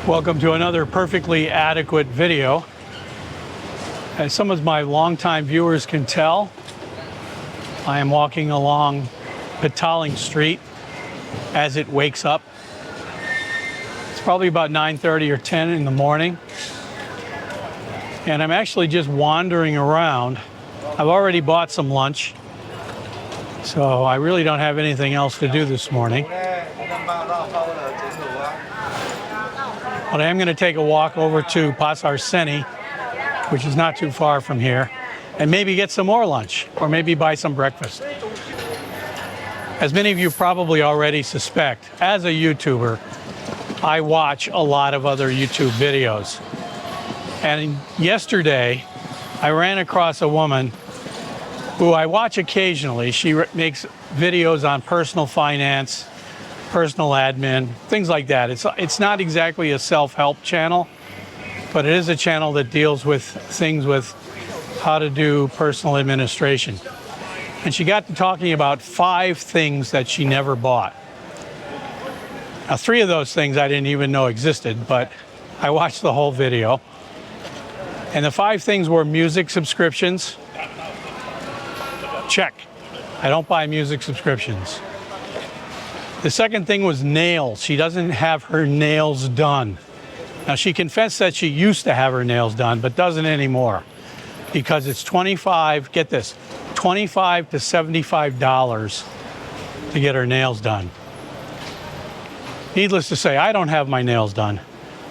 Welcome to another perfectly adequate video. As some of my longtime viewers can tell, I am walking along Petaling Street as it wakes up. It's probably about 9:30 or 10 in the morning. And I'm actually just wandering around. I've already bought some lunch, so I really don't have anything else to do this morning. But I am going to take a walk over to Pas Arseni, which is not too far from here, and maybe get some more lunch, or maybe buy some breakfast. As many of you probably already suspect, as a YouTuber, I watch a lot of other YouTube videos. And yesterday, I ran across a woman who I watch occasionally. She makes videos on personal finance, personal admin, things like that. It's not exactly a self-help channel, but it is a channel that deals with things with how to do personal administration. And she got to talking about 5 things that she never bought. Now, 3 of those things I didn't even know existed, but I watched the whole video. And the 5 things were music subscriptions. Check. I don't buy music subscriptions. The second thing was nails. She doesn't have her nails done. Now, she confessed that she used to have her nails done, but doesn't anymore, because it's $25 to $75 to get her nails done. Needless to say, I don't have my nails done.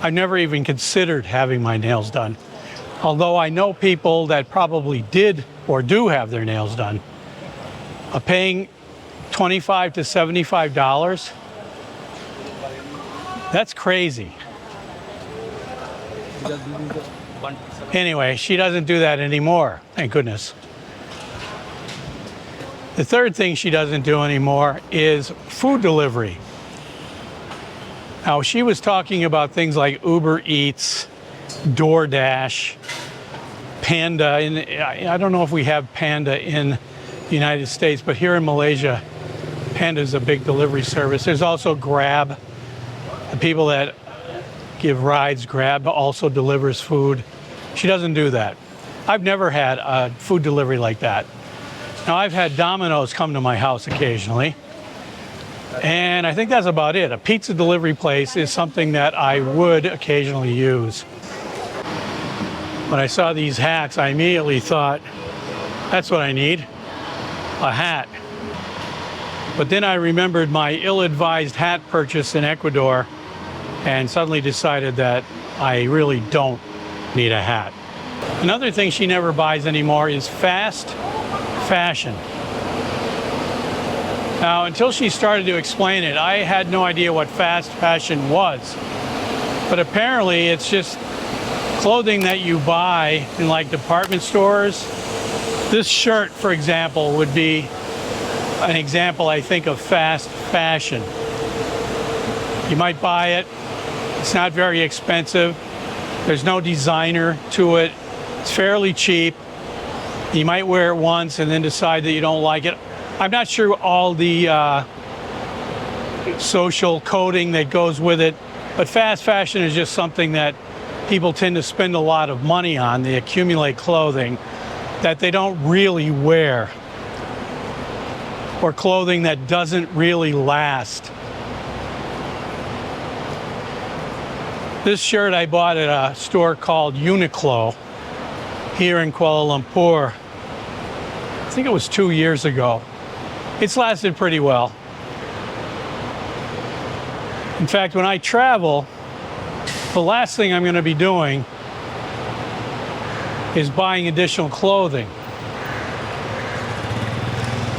I've never even considered having my nails done, although I know people that probably did or do have their nails done. Paying $25 to $75, that's crazy. Anyway, she doesn't do that anymore, thank goodness. The third thing she doesn't do anymore is food delivery. Now, she was talking about things like Uber Eats, DoorDash, Panda. I don't know if we have Panda in the United States, but here in Malaysia, Panda is a big delivery service. There's also Grab. The people that give rides, Grab also delivers food. She doesn't do that. I've never had a food delivery like that. Now, I've had Domino's come to my house occasionally, and I think that's about it. A pizza delivery place is something that I would occasionally use. When I saw these hats, I immediately thought, that's what I need, a hat. But then I remembered my ill-advised hat purchase in Ecuador and suddenly decided that I really don't need a hat. Another thing she never buys anymore is fast fashion. Now, until she started to explain it, I had no idea what fast fashion was. But apparently it's just clothing that you buy in like department stores. This shirt, for example, would be an example, I think, of fast fashion. You might buy it. It's not very expensive. There's no designer to it. It's fairly cheap. You might wear it once and then decide that you don't like it. I'm not sure all the social coding that goes with it, but fast fashion is just something that people tend to spend a lot of money on. They accumulate clothing that they don't really wear, or clothing that doesn't really last. This shirt I bought at a store called Uniqlo here in Kuala Lumpur. I think it was 2 years ago. It's lasted pretty well. In fact, when I travel, the last thing I'm going to be doing is buying additional clothing,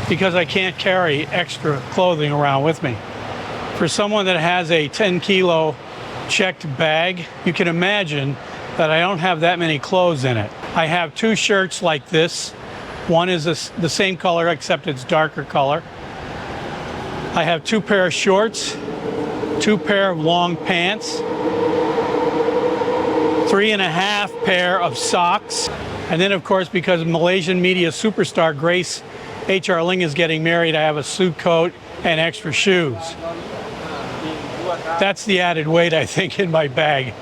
because I can't carry extra clothing around with me. For someone that has a 10-kilo checked bag, you can imagine that I don't have that many clothes in it. I have 2 shirts like this. One is the same color, except it's darker color. I have 2 pair of shorts, 2 pair of long pants, 3.5 pair of socks. And then, of course, because Malaysian media superstar Grace H.R. Ling is getting married, I have a suit coat and extra shoes. That's the added weight, I think, in my bag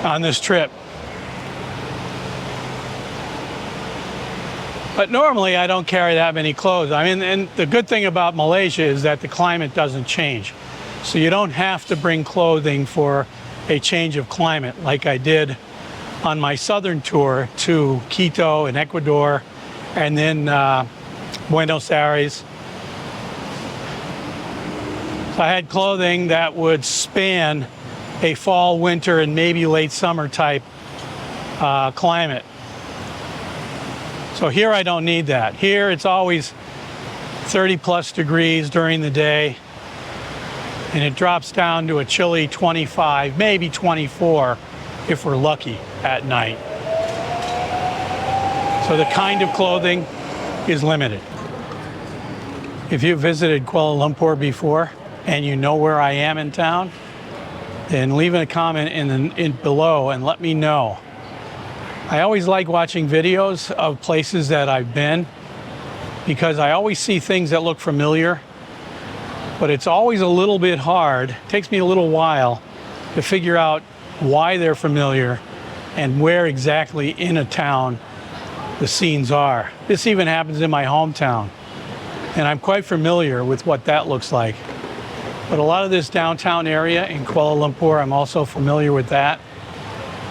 on this trip. But normally I don't carry that many clothes. I mean, and the good thing about Malaysia is that the climate doesn't change. So you don't have to bring clothing for a change of climate like I did on my southern tour to Quito in Ecuador and then Buenos Aires. So I had clothing that would span a fall, winter, and maybe late summer type climate. So here I don't need that. Here it's always 30 plus degrees during the day, and it drops down to a chilly 25, maybe 24 if we're lucky at night. So the kind of clothing is limited. If you've visited Kuala Lumpur before and you know where I am in town, then leave a comment in below and let me know. I always like watching videos of places that I've been because I always see things that look familiar, but it's always a little bit hard. It takes me a little while to figure out why they're familiar and where exactly in a town the scenes are. This even happens in my hometown, and I'm quite familiar with what that looks like. But a lot of this downtown area in Kuala Lumpur, I'm also familiar with that.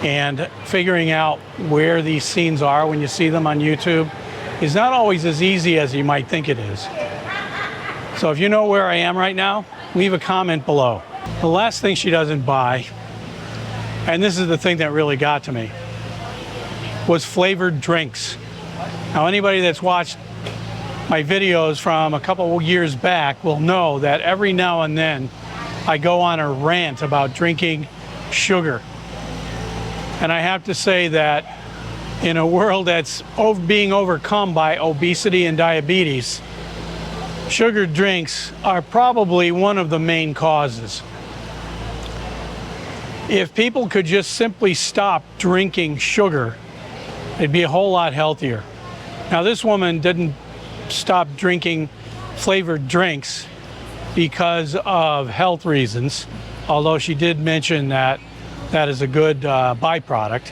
And figuring out where these scenes are when you see them on YouTube is not always as easy as you might think it is. So if you know where I am right now, leave a comment below. The last thing she doesn't buy, and this is the thing that really got to me, was flavored drinks. Now anybody that's watched my videos from a couple years back will know that every now and then I go on a rant about drinking sugar. And I have to say that in a world that's being overcome by obesity and diabetes, sugared drinks are probably one of the main causes. If people could just simply stop drinking sugar, it'd be a whole lot healthier. Now, this woman didn't stop drinking flavored drinks because of health reasons, although she did mention that that is a good byproduct.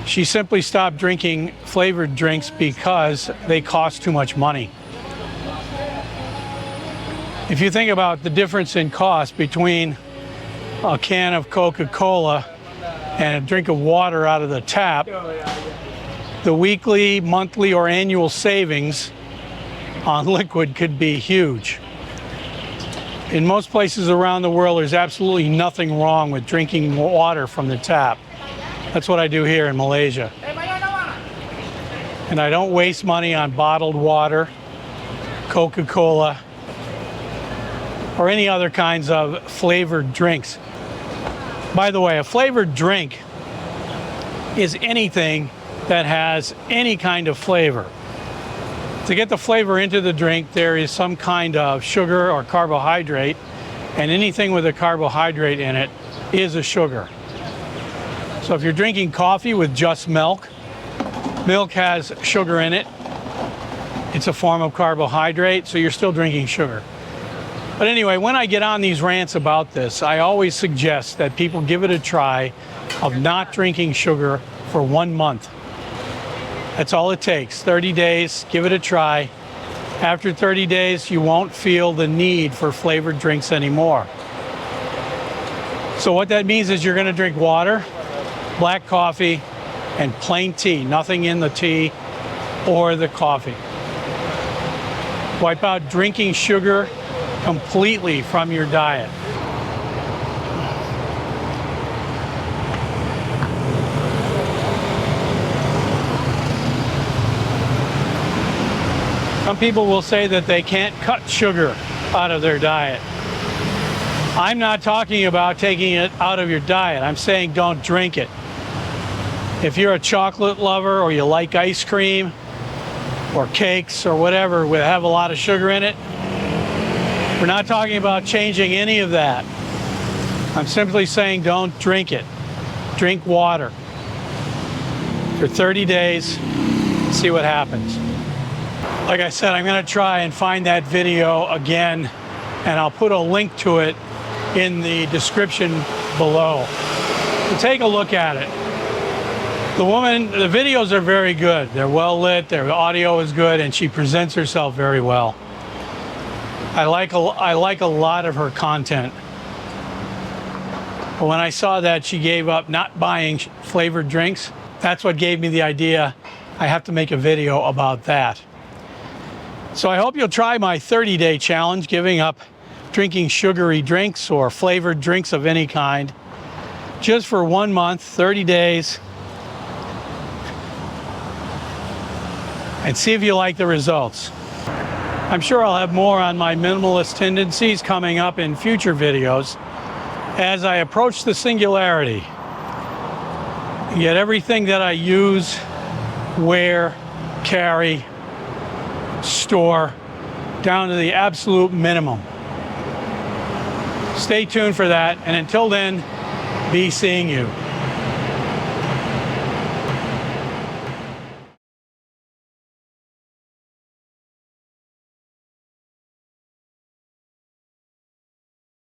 She simply stopped drinking flavored drinks because they cost too much money. If you think about the difference in cost between a can of Coca-Cola and a drink of water out of the tap, the weekly, monthly, or annual savings on liquid could be huge. In most places around the world, there's absolutely nothing wrong with drinking water from the tap. That's what I do here in Malaysia. And I don't waste money on bottled water, Coca-Cola, or any other kinds of flavored drinks. By the way, a flavored drink is anything that has any kind of flavor. To get the flavor into the drink, there is some kind of sugar or carbohydrate, and anything with a carbohydrate in it is a sugar. So if you're drinking coffee with just milk, milk has sugar in it. It's a form of carbohydrate, so you're still drinking sugar. But anyway, when I get on these rants about this, I always suggest that people give it a try of not drinking sugar for 1 month. That's all it takes, 30 days, give it a try. After 30 days, you won't feel the need for flavored drinks anymore. So what that means is you're gonna drink water, black coffee, and plain tea, nothing in the tea or the coffee. Wipe out drinking sugar completely from your diet. Some people will say that they can't cut sugar out of their diet. I'm not talking about taking it out of your diet. I'm saying don't drink it. If you're a chocolate lover or you like ice cream or cakes or whatever that have a lot of sugar in it, we're not talking about changing any of that. I'm simply saying don't drink it. Drink water for 30 days, see what happens. Like I said, I'm going to try and find that video again, and I'll put a link to it in the description below. So take a look at it. The videos are very good. They're well lit, their audio is good, and she presents herself very well. I like a lot of her content. But when I saw that she gave up not buying flavored drinks, that's what gave me the idea I have to make a video about that. So I hope you'll try my 30-day challenge, giving up drinking sugary drinks or flavored drinks of any kind, just for 1 month, 30 days, and see if you like the results. I'm sure I'll have more on my minimalist tendencies coming up in future videos as I approach the singularity. Get everything that I use, wear, carry, store, down to the absolute minimum. Stay tuned for that, and until then, be seeing you.